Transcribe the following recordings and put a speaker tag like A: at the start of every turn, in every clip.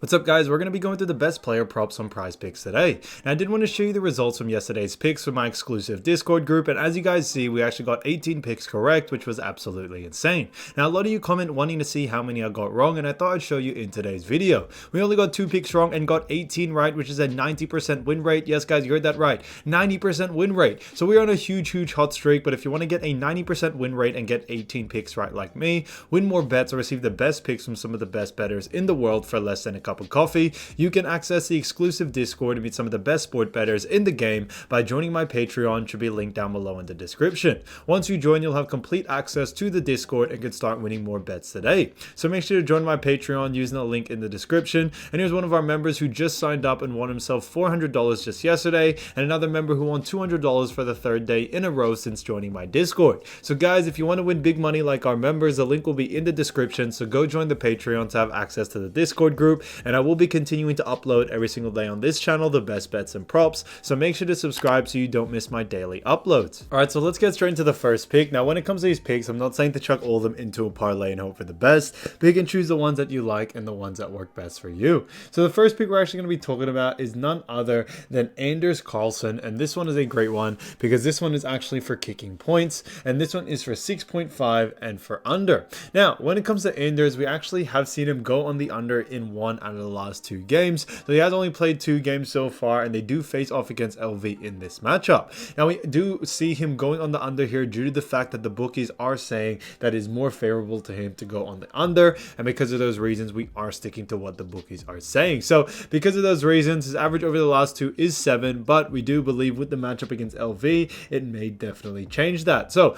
A: What's up, guys? We're going to be going through the best player props on PrizePicks today. And I did want to show you the results from yesterday's picks for my exclusive Discord group. And as you guys see, we actually got 18 picks correct, which was absolutely insane. Now, a lot of you comment wanting to see how many I got wrong, and I thought I'd show you in today's video. We only got 2 picks wrong and got 18 right, which is a 90% win rate. Yes, guys, you heard that right. 90% win rate. So we're on a huge hot streak. But if you want to get a 90% win rate and get 18 picks right like me, win more bets, or receive the best picks from some of the best bettors in the world for less than a cup of coffee, you can access the exclusive Discord and meet some of the best sport bettors in the game by joining my Patreon, which should be linked down below in the description. Once you join, you'll have complete access to the Discord and can start winning more bets today. So make sure to join my Patreon using the link in the description. And here's one of our members who just signed up and won himself $400 just yesterday, and another member who won $200 for the 3rd day in a row since joining my Discord. So guys, if you want to win big money like our members, the link will be in the description. So go join the Patreon to have access to the Discord group, and I will be continuing to upload every single day on this channel the best bets and props, so make sure to subscribe so you don't miss my daily uploads. Alright, so let's get straight into the first pick. Now, when it comes to these picks, I'm not saying to chuck all of them into a parlay and hope for the best, but you can choose the ones that you like and the ones that work best for you. So the first pick we're actually going to be talking about is none other than Carlson, and this one is a great one because this one is actually for kicking points, and this one is for 6.5 and for under. Now, when it comes to Anders, we actually have seen him go on the under in 1 out of the last 2 games. So he has only played 2 games so far, and they do face off against LV in this matchup. Now, we do see him going on the under here due to the fact that the bookies are saying that it is more favorable to him to go on the under, and because of those reasons, we are sticking to what the bookies are saying. So because of those reasons, his average over the last 2 is 7, but we do believe with the matchup against LV, it may definitely change that. So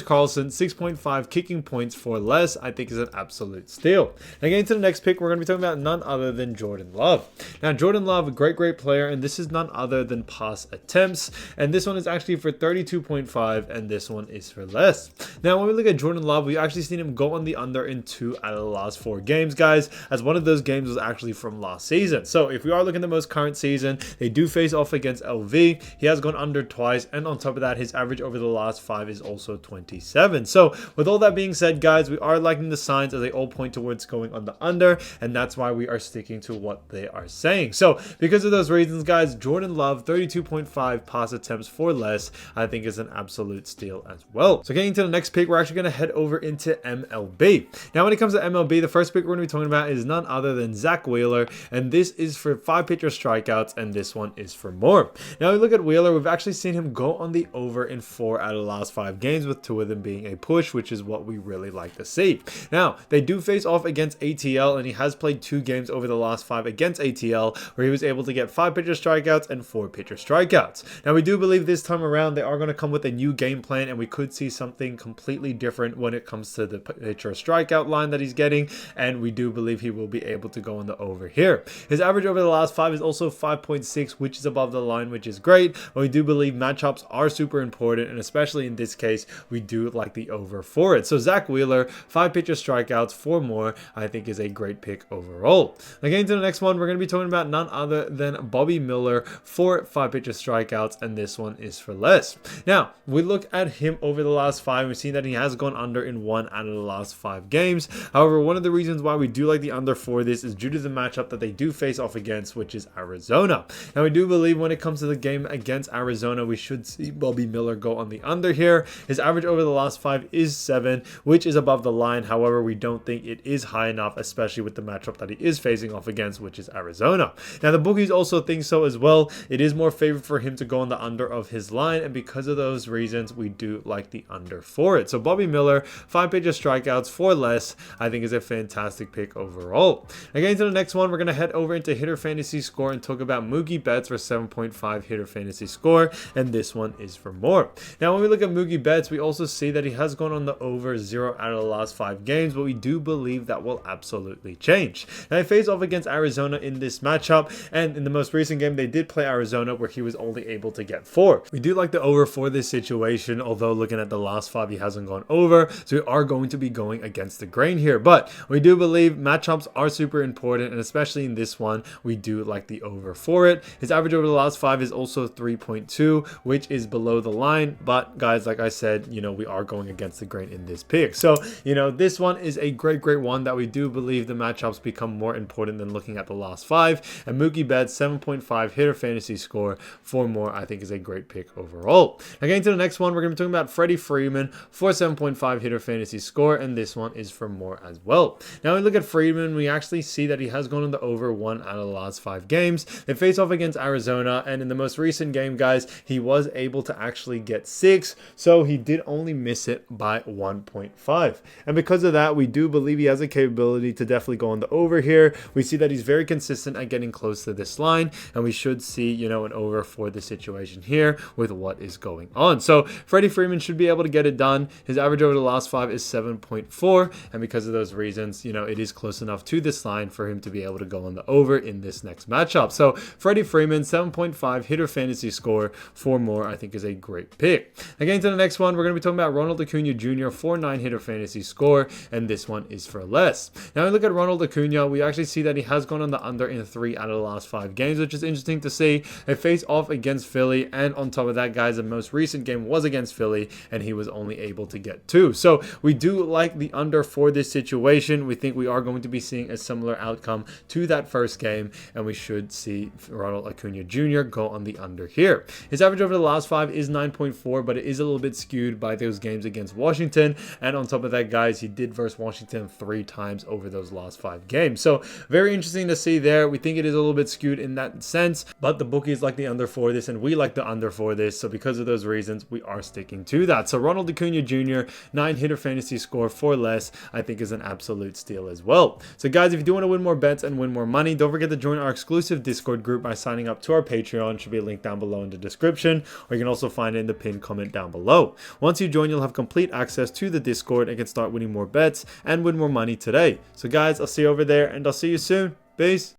A: Carlson, 6.5 kicking points for less, I think is an absolute steal. Now, getting to the next pick, we're going to be talking about none other than Jordan Love. Now, Jordan Love, a great player, and this is none other than pass attempts, and this one is actually for 32.5, and this one is for less. Now, when we look at Jordan Love, we've actually seen him go on the under in 2 out of the last 4 games, guys, as one of those games was actually from last season. So if we are looking at the most current season, they do face off against LV. He has gone under twice, and on top of that, his average over the last 5 is also 27. So with all that being said, guys, we are liking the signs as they all point towards going on the under, and that's why we are sticking to what they are saying. So because of those reasons, guys, Jordan Love, 32.5 pass attempts for less, I think is an absolute steal as well. So getting to the next pick, we're actually going to head over into MLB. Now, when it comes to MLB, the first pick we're going to be talking about is none other than Zack Wheeler, and this is for 5 pitcher strikeouts, and this one is for more. Now, we look at Wheeler, we've actually seen him go on the over in 4 out of the last 5 games, with 2 of them being a push, which is what we really like to see. Now, they do face off against ATL, and he has played 2 games over the last 5 against ATL, where he was able to get 5 pitcher strikeouts and 4 pitcher strikeouts. Now, we do believe this time around they are going to come with a new game plan, and we could see something completely different when it comes to the pitcher strikeout line that he's getting, and we do believe he will be able to go on the over here. His average over the last 5 is also 5.6, which is above the line, which is great, but we do believe matchups are super important, and especially in this case, we do like the over for it. So Zack Wheeler, 5 pitcher strikeouts for more, I think is a great pick overall. Now, getting to the next one, we're going to be talking about none other than Bobby Miller for 5 pitcher strikeouts, and this one is for less. Now, we look at him over the last 5, we've seen that he has gone under in 1 out of the last 5 games. However, one of the reasons why we do like the under for this is due to the matchup that they do face off against, which is Arizona. Now, we do believe when it comes to the game against Arizona, we should see Bobby Miller go on the under here. His average over the last 5 is 7, which is above the line. However, we don't think it is high enough, especially with the matchup that he is facing off against, which is Arizona. Now, the bookies also think so as well. It is more favored for him to go on the under of his line, and because of those reasons, we do like the under for it. So Bobby Miller, 5 pitcher strikeouts for less, I think is a fantastic pick overall. Now, getting to the next one, we're going to head over into hitter fantasy score and talk about Mookie Betts for 7.5 hitter fantasy score, and this one is for more. Now, when we look at Mookie Betts, we also see that he has gone on the over 0 out of the last 5 games, but we do believe that will absolutely change. Now, he faced off against Arizona in this matchup, and in the most recent game, they did play Arizona where he was only able to get 4. We do like the over for this situation, although looking at the last 5, he hasn't gone over, so we are going to be going against the grain here, but we do believe matchups are super important, and especially in this one, we do like the over for it. His average over the last 5 is also 3.2, which is below the line, but guys, like I said, we are going against the grain in this pick. So, this one is a great one that we do believe the matchups become more important than looking at the last 5. And Mookie Betts, 7.5 hitter fantasy score, 4 more, I think is a great pick overall. Now getting to the next one, we're going to be talking about Freddie Freeman for 7.5 hitter fantasy score, and this one is for more as well. Now we look at Freeman, we actually see that he has gone on the over 1 out of the last 5 games. They face off against Arizona, and in the most recent game, guys, he was able to actually get 6, so he did only miss it by 1.5. And because of that, we do believe he has a capability to definitely go on the over here. We see that he's very consistent at getting close to this line, and we should see, you know, an over for the situation here with what is going on. So Freddie Freeman should be able to get it done. His average over the last 5 is 7.4, and because of those reasons, you know, it is close enough to this line for him to be able to go on the over in this next matchup. So Freddie Freeman, 7.5 hitter fantasy score, 4 more, I think is a great pick. Again, to the next one, we're going to be talking about Ronald Acuna Jr. for 9 hitter fantasy score, and this one is for less. Now we look at Ronald Acuna, we actually see that he has gone on the under in 3 out of the last 5 games, which is interesting to see. They face off against Philly, and on top of that, guys, the most recent game was against Philly, and he was only able to get 2. So we do like the under for this situation. We think we are going to be seeing a similar outcome to that first game, and we should see Ronald Acuna Jr. go on the under here. His average over the last 5 is 9.4, but it is a little bit skewed by those games against Washington, and on top of that, guys, he did verse Washington 3 times over those last 5 games. So very interesting to see there. We think it is a little bit skewed in that sense, but the bookies like the under for this, and we like the under for this. So because of those reasons, we are sticking to that. So Ronald Acuna Jr., 9 hitter fantasy score for less, I think is an absolute steal as well. So guys, if you do want to win more bets and win more money, don't forget to join our exclusive Discord group by signing up to our Patreon. Should be a link down below in the description, or you can also find it in the pinned comment down below. Once you join, you'll have complete access to the Discord and can start winning more bets and win more money today. So guys, I'll see you over there, and I'll see you soon. Peace.